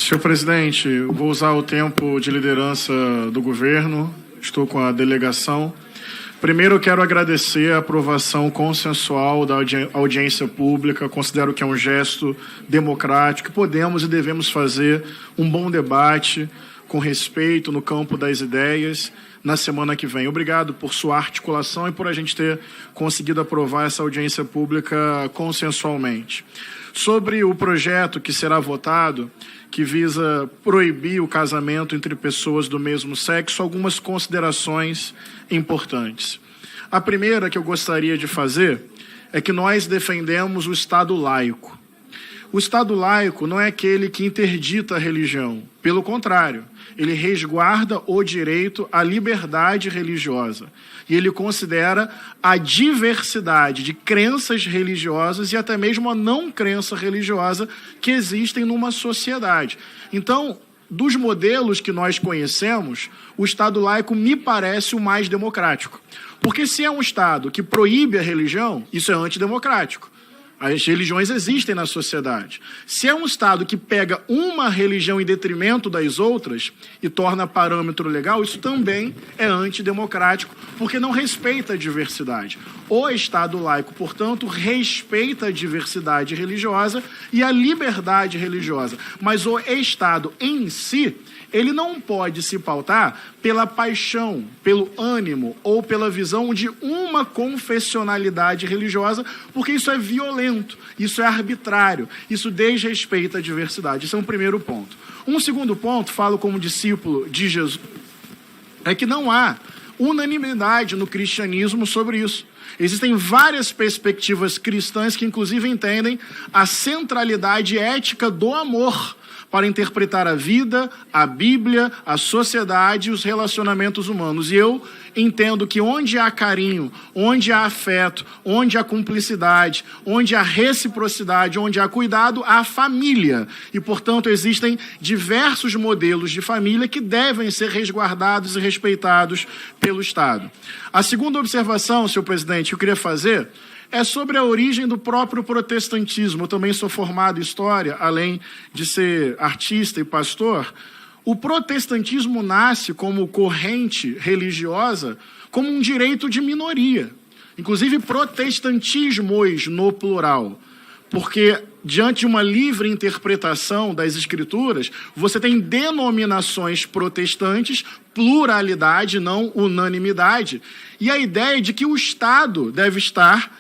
Senhor presidente, eu vou usar o tempo de liderança do governo, estou com a delegação. Primeiro, eu quero agradecer a aprovação consensual da audiência pública. Considero que é um gesto democrático, que podemos e devemos fazer um bom debate com respeito no campo das ideias na semana que vem. Obrigado por sua articulação e por a gente ter conseguido aprovar essa audiência pública consensualmente. Sobre o projeto que será votado, que visa proibir o casamento entre pessoas do mesmo sexo, algumas considerações importantes. A primeira que eu gostaria de fazer é que nós defendemos o Estado laico. O Estado laico não é aquele que interdita a religião, pelo contrário, ele resguarda o direito à liberdade religiosa e ele considera a diversidade de crenças religiosas e até mesmo a não crença religiosa que existem numa sociedade. Então, dos modelos que nós conhecemos, o Estado laico me parece o mais democrático. Porque se é um Estado que proíbe a religião, isso é antidemocrático. As religiões existem na sociedade. Se é um Estado que pega uma religião em detrimento das outras e torna parâmetro legal, isso também é antidemocrático, porque não respeita a diversidade. O Estado laico, portanto, respeita a diversidade religiosa e a liberdade religiosa. Mas o Estado em si, ele não pode se pautar pela paixão, pelo ânimo ou pela visão de uma confessionalidade religiosa, porque isso é violento, isso é arbitrário, isso desrespeita a diversidade. Esse é um primeiro ponto. Um segundo ponto, falo como discípulo de Jesus, é que não há unanimidade no cristianismo sobre isso. Existem várias perspectivas cristãs que, inclusive, entendem a centralidade ética do amor para interpretar a vida, a Bíblia, a sociedade e os relacionamentos humanos. E eu entendo que onde há carinho, onde há afeto, onde há cumplicidade, onde há reciprocidade, onde há cuidado, há família. E, portanto, existem diversos modelos de família que devem ser resguardados e respeitados pelo Estado. A segunda observação, senhor presidente, que eu queria fazer é sobre a origem do próprio protestantismo. Eu também sou formado em história, além de ser artista e pastor. O protestantismo nasce como corrente religiosa, como um direito de minoria. Inclusive protestantismos no plural. Porque, diante de uma livre interpretação das Escrituras, você tem denominações protestantes, pluralidade, não unanimidade. E a ideia de que o Estado deve estar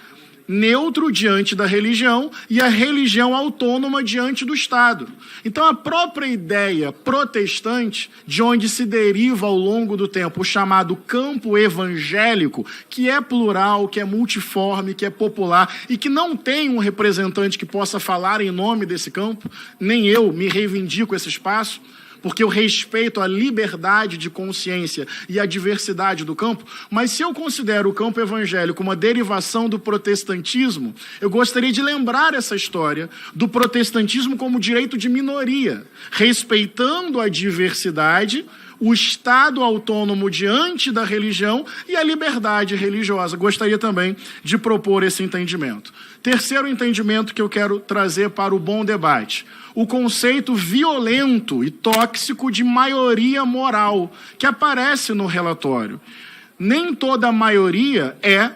neutro diante da religião e a religião autônoma diante do Estado. Então, a própria ideia protestante, de onde se deriva ao longo do tempo o chamado campo evangélico, que é plural, que é multiforme, que é popular e que não tem um representante que possa falar em nome desse campo, nem eu me reivindico esse espaço, porque eu respeito a liberdade de consciência e a diversidade do campo, mas se eu considero o campo evangélico uma derivação do protestantismo, eu gostaria de lembrar essa história do protestantismo como direito de minoria, respeitando a diversidade, o Estado autônomo diante da religião e a liberdade religiosa. Gostaria também de propor esse entendimento. Terceiro entendimento que eu quero trazer para o bom debate: o conceito violento e tóxico de maioria moral, que aparece no relatório. Nem toda maioria é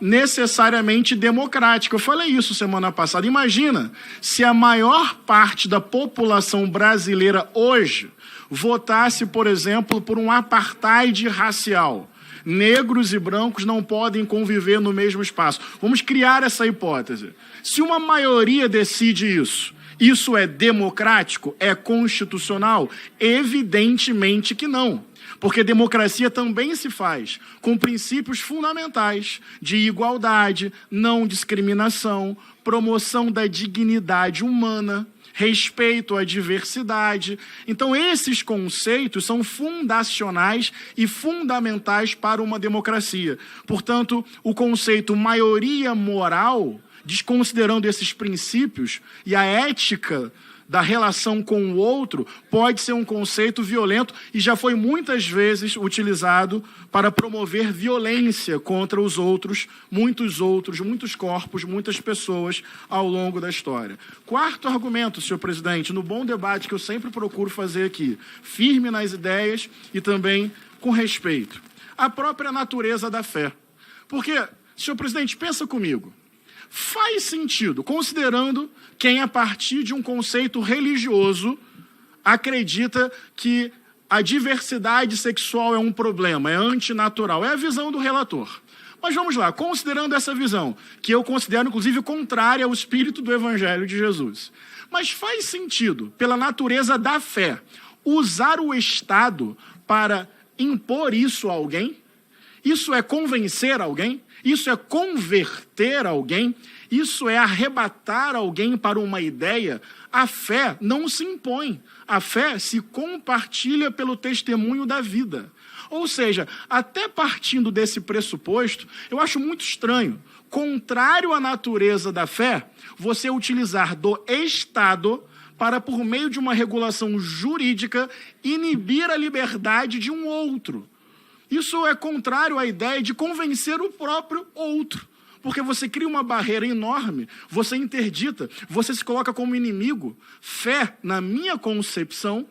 necessariamente democrática. Eu falei isso semana passada. Imagina se a maior parte da população brasileira hoje votasse, por exemplo, por um apartheid racial. Negros e brancos não podem conviver no mesmo espaço. Vamos criar essa hipótese. Se uma maioria decide isso, isso é democrático? É constitucional? Evidentemente que não. Porque democracia também se faz com princípios fundamentais de igualdade, não discriminação, promoção da dignidade humana, respeito à diversidade. Então, esses conceitos são fundacionais e fundamentais para uma democracia. Portanto, o conceito maioria moral, desconsiderando esses princípios e a ética da relação com o outro pode ser um conceito violento e já foi muitas vezes utilizado para promover violência contra os outros, muitos corpos, muitas pessoas ao longo da história. Quarto argumento, senhor presidente, no bom debate que eu sempre procuro fazer aqui, firme nas ideias e também com respeito. A própria natureza da fé. Porque, senhor presidente, pensa comigo. Faz sentido, considerando quem, a partir de um conceito religioso, acredita que a diversidade sexual é um problema, é antinatural. É a visão do relator. Mas vamos lá, considerando essa visão, que eu considero, inclusive, contrária ao espírito do Evangelho de Jesus. Mas faz sentido, pela natureza da fé, usar o Estado para impor isso a alguém? Isso é convencer alguém? Isso é converter alguém? Isso é arrebatar alguém para uma ideia? A fé não se impõe. A fé se compartilha pelo testemunho da vida. Ou seja, até partindo desse pressuposto, eu acho muito estranho, contrário à natureza da fé, você utilizar do Estado para, por meio de uma regulação jurídica, inibir a liberdade de um outro. Isso é contrário à ideia de convencer o próprio outro. Porque você cria uma barreira enorme, você interdita, você se coloca como inimigo. Fé, na minha concepção,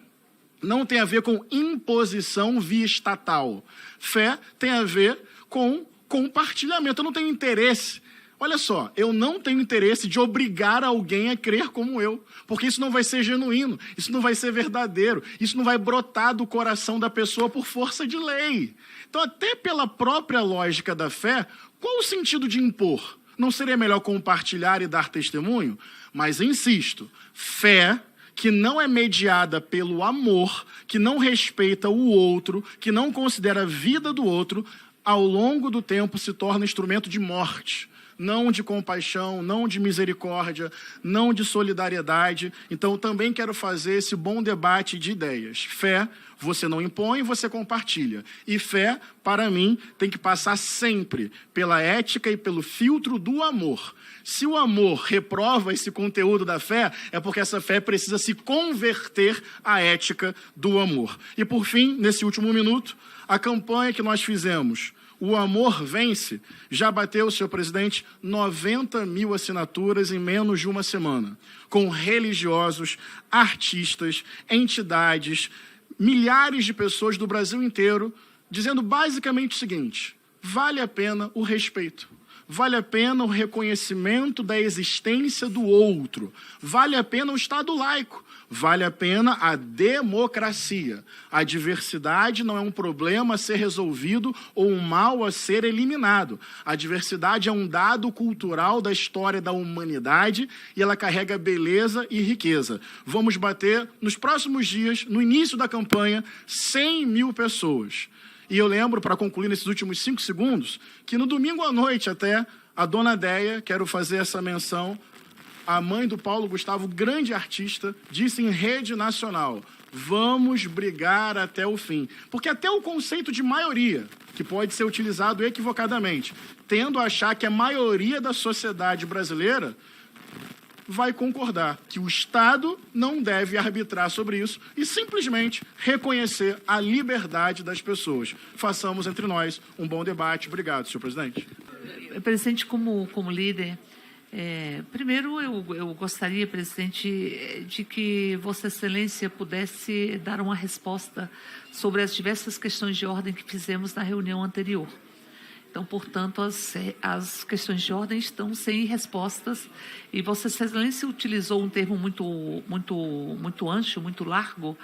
não tem a ver com imposição via estatal. Fé tem a ver com compartilhamento. Eu não tenho interesse. Olha só, eu não tenho interesse de obrigar alguém a crer como eu, porque isso não vai ser genuíno, isso não vai ser verdadeiro, isso não vai brotar do coração da pessoa por força de lei. Então, até pela própria lógica da fé, qual o sentido de impor? Não seria melhor compartilhar e dar testemunho? Mas, insisto, fé que não é mediada pelo amor, que não respeita o outro, que não considera a vida do outro, ao longo do tempo se torna instrumento de morte. Não de compaixão, não de misericórdia, não de solidariedade. Então, também quero fazer esse bom debate de ideias. Fé, você não impõe, você compartilha. E fé, para mim, tem que passar sempre pela ética e pelo filtro do amor. Se o amor reprova esse conteúdo da fé, é porque essa fé precisa se converter à ética do amor. E, por fim, nesse último minuto, a campanha que nós fizemos, O Amor Vence, já bateu, senhor presidente, 90 mil assinaturas em menos de uma semana, com religiosos, artistas, entidades, milhares de pessoas do Brasil inteiro, dizendo basicamente o seguinte: vale a pena o respeito, vale a pena o reconhecimento da existência do outro, vale a pena o Estado laico, vale a pena a democracia. A diversidade não é um problema a ser resolvido ou um mal a ser eliminado. A diversidade é um dado cultural da história da humanidade e ela carrega beleza e riqueza. Vamos bater, nos próximos dias, no início da campanha, 100 mil pessoas. E eu lembro, para concluir nesses últimos 5 segundos, que no domingo à noite até, a dona Déia, quero fazer essa menção, a mãe do Paulo Gustavo, grande artista, disse em rede nacional: vamos brigar até o fim. Porque até o conceito de maioria, que pode ser utilizado equivocadamente, tendo a achar que a maioria da sociedade brasileira vai concordar que o Estado não deve arbitrar sobre isso e simplesmente reconhecer a liberdade das pessoas. Façamos entre nós um bom debate. Obrigado, senhor presidente. Presidente, como líder, primeiro eu gostaria, presidente, de que Vossa Excelência pudesse dar uma resposta sobre as diversas questões de ordem que fizemos na reunião anterior. Então, portanto, as questões de ordem estão sem respostas e Vossa Excelência utilizou um termo muito ancho, muito largo,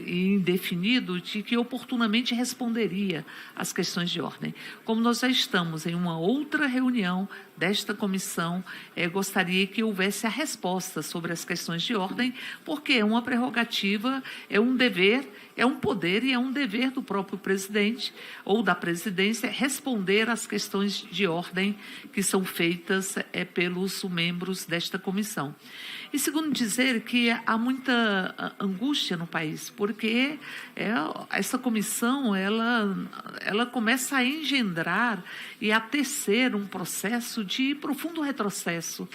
indefinido, de que oportunamente responderia às questões de ordem. Como nós já estamos em uma outra reunião desta comissão, gostaria que houvesse a resposta sobre as questões de ordem, porque é uma prerrogativa, é um dever, é um poder e é um dever do próprio presidente ou da presidência responder às questões de ordem que são feitas pelos membros desta comissão. E segundo, dizer que há muita angústia no país, porque essa comissão ela começa a engendrar e a tecer um processo de profundo retrocesso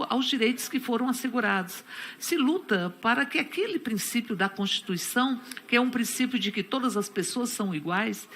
aos direitos que foram assegurados. Se luta para que aquele princípio da Constituição, que é um princípio de que todas as pessoas são iguais,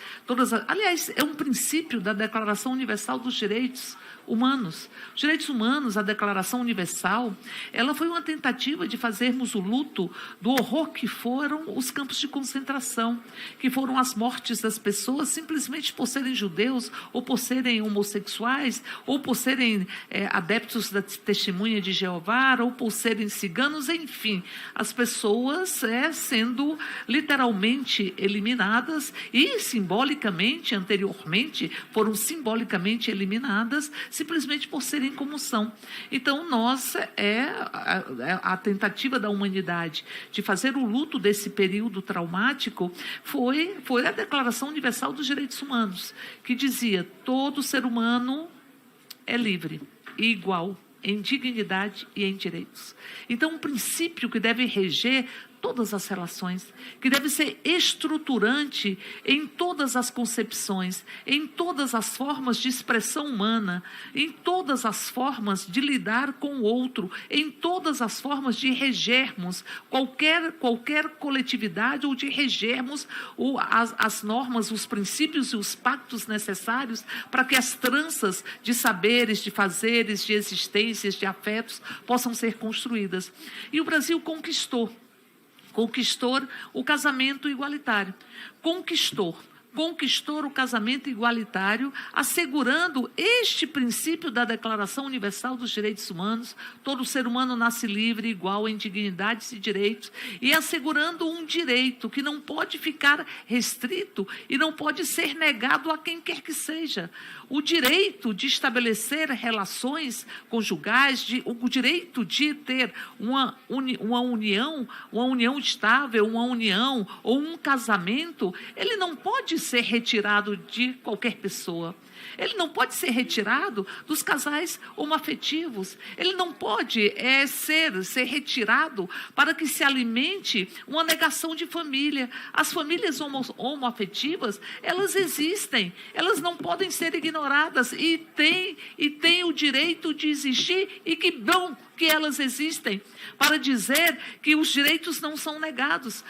aliás, é um princípio da Declaração Universal dos Direitos Humanos. Os direitos humanos, a Declaração Universal, ela foi uma tentativa de fazermos o luto do horror que foram os campos de concentração, que foram as mortes das pessoas simplesmente por serem judeus, ou por serem homossexuais, ou por serem adeptos da Testemunha de Jeová, ou por serem ciganos, enfim, as pessoas sendo literalmente eliminadas e simbolicamente, anteriormente, foram simbolicamente eliminadas, simplesmente por serem como são. Então, a tentativa da humanidade de fazer o luto desse período traumático foi a Declaração Universal dos Direitos Humanos, que dizia: todo ser humano é livre e igual em dignidade e em direitos. Então, um princípio que deve reger todas as relações, que deve ser estruturante em todas as concepções, em todas as formas de expressão humana, em todas as formas de lidar com o outro, em todas as formas de regermos qualquer coletividade ou de regermos as normas, os princípios e os pactos necessários para que as tranças de saberes, de fazeres, de existências, de afetos possam ser construídas. E o Brasil conquistou o casamento igualitário. Conquistou o casamento igualitário, assegurando este princípio da Declaração Universal dos Direitos Humanos: todo ser humano nasce livre, igual em dignidades e direitos, e assegurando um direito que não pode ficar restrito e não pode ser negado a quem quer que seja. O direito de estabelecer relações conjugais, o direito de ter uma união estável, uma união ou um casamento, ele não pode ser retirado de qualquer pessoa. Ele não pode ser retirado dos casais homoafetivos. Ele não pode ser retirado para que se alimente uma negação de família. As famílias homoafetivas, elas existem. Elas não podem ser ignoradas e têm o direito de existir, e que bom que elas existem, para dizer que os direitos não são negados,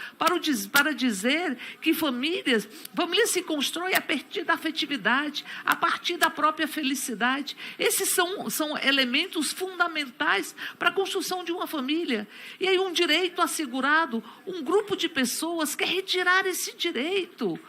para dizer que família se constrói a partir da afetividade, a partir da própria felicidade. Esses são elementos fundamentais para a construção de uma família. E aí um direito assegurado, um grupo de pessoas quer retirar esse direito.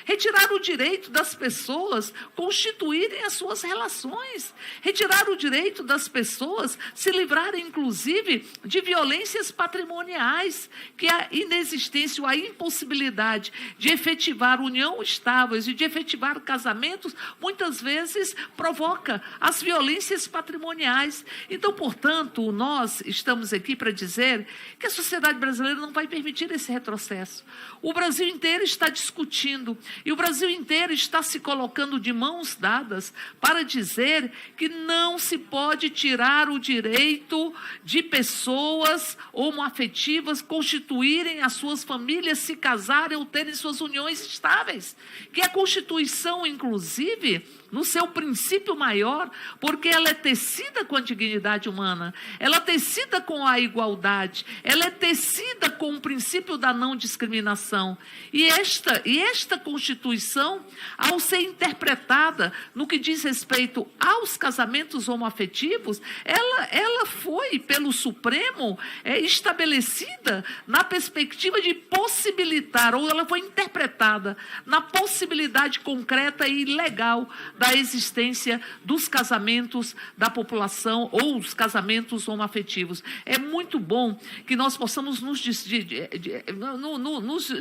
Retirar o direito das pessoas constituírem as suas relações, retirar o direito das pessoas se livrarem, inclusive, de violências patrimoniais, que a inexistência ou a impossibilidade de efetivar união estáveis e de efetivar casamentos, muitas vezes provoca as violências patrimoniais. Então, portanto, nós estamos aqui para dizer que a sociedade brasileira não vai permitir esse retrocesso. O Brasil inteiro está discutindo e o Brasil inteiro está se colocando de mãos dadas para dizer que não se pode tirar o direito de pessoas homoafetivas constituírem as suas famílias, se casarem ou terem suas uniões estáveis. Que a Constituição, inclusive, no seu princípio maior, porque ela é tecida com a dignidade humana, ela é tecida com a igualdade, ela é tecida com o princípio da não discriminação. E esta Constituição, ao ser interpretada no que diz respeito aos casamentos homoafetivos, ela foi, pelo Supremo, estabelecida na perspectiva de possibilitar, ou ela foi interpretada na possibilidade concreta e legal da existência dos casamentos da população ou os casamentos homoafetivos. É muito bom que nós possamos nos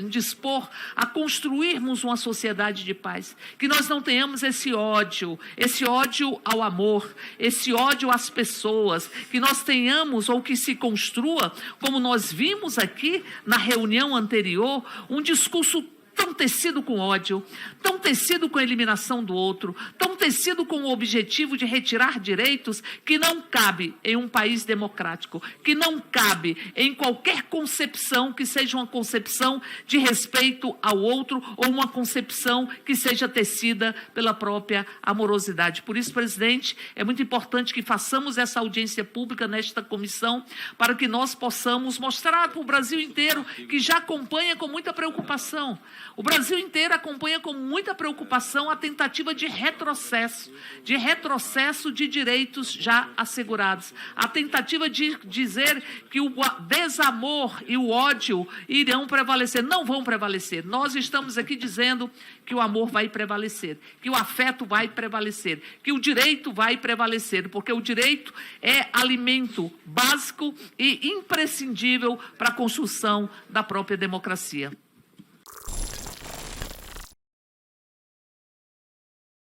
dispor a construirmos uma sociedade de paz, que nós não tenhamos esse ódio ao amor, esse ódio às pessoas, que nós tenhamos, ou que se construa, como nós vimos aqui na reunião anterior, um discurso tão tecido com ódio, tão tecido com a eliminação do outro, tão tecido com o objetivo de retirar direitos que não cabe em um país democrático, que não cabe em qualquer concepção que seja uma concepção de respeito ao outro ou uma concepção que seja tecida pela própria amorosidade. Por isso, presidente, é muito importante que façamos essa audiência pública nesta comissão para que nós possamos mostrar para o Brasil inteiro que já acompanha com muita preocupação. O Brasil inteiro acompanha com muita preocupação a tentativa de retrocesso de direitos já assegurados, a tentativa de dizer que o desamor e o ódio irão prevalecer. Não vão prevalecer. Nós estamos aqui dizendo que o amor vai prevalecer, que o afeto vai prevalecer, que o direito vai prevalecer, porque o direito é alimento básico e imprescindível para a construção da própria democracia.